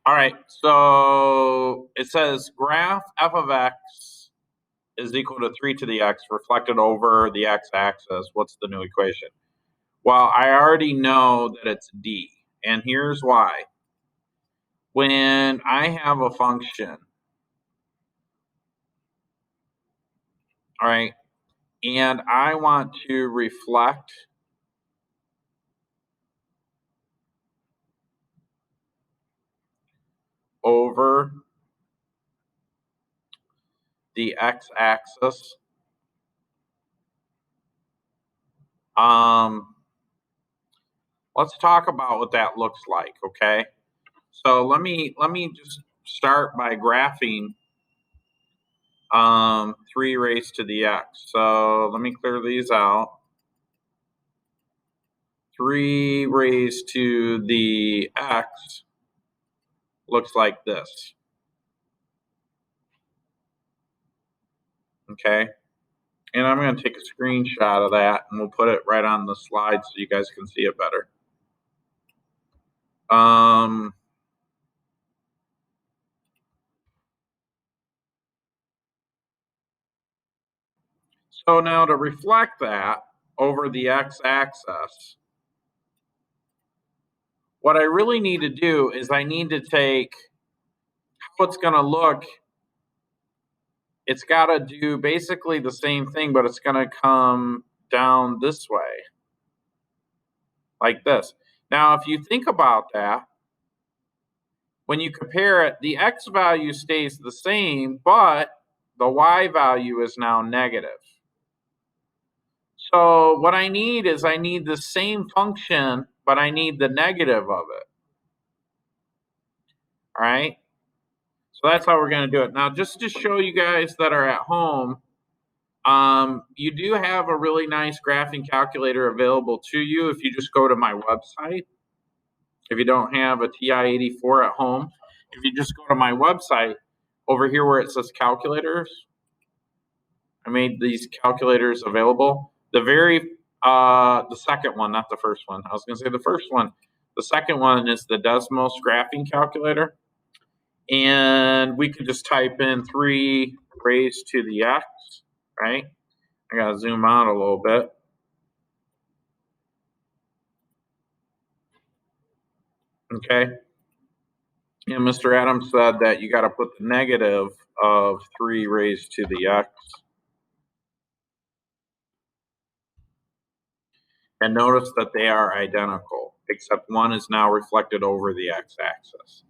All right, so it says graph f of x is equal to 3 to the x reflected over the x-axis. What's the new equation? Well, I already know that it's d, and here's why. When I have a function, all right, and I want to reflect over the x-axis, let's talk about what that looks like, okay? So let me just start by graphing 3 raised to the x. So let me clear these out. 3 raised to the x looks like this. Okay, and I'm going to take a screenshot of that and we'll put it right on the slide so you guys can see it better. So now to reflect that over the x-axis, what I really need to do is I need to take how it's going to look. It's got to do basically the same thing, but it's going to come down this way, like this. Now, if you think about that, when you compare it, the x value stays the same, but the y value is now negative. So what I need is I need the same function, but I need the negative of it. All right? So that's how we're going to do it. Now, just to show you guys that are at home, you do have a really nice graphing calculator available to you if you just go to my website. If you don't have a TI-84 at home, if you just go to my website, over here where it says calculators, I made these calculators available. The second one, not the first one. I was going to say the first one. The second one is the Desmos graphing calculator. And we could just type in 3 raised to the x, right? I got to zoom out a little bit. Okay. And Mr. Adams said that you got to put the negative of 3 raised to the x. And notice that they are identical, except one is now reflected over the x-axis.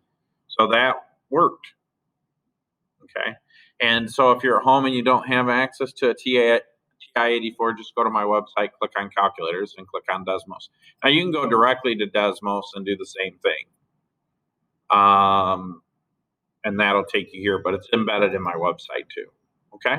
So that worked. Okay. And so if you're at home and you don't have access to a TI-84, just go to my website, click on calculators, and click on Desmos. Now you can go directly to Desmos and do the same thing. And that'll take you here, but it's embedded in my website too. Okay.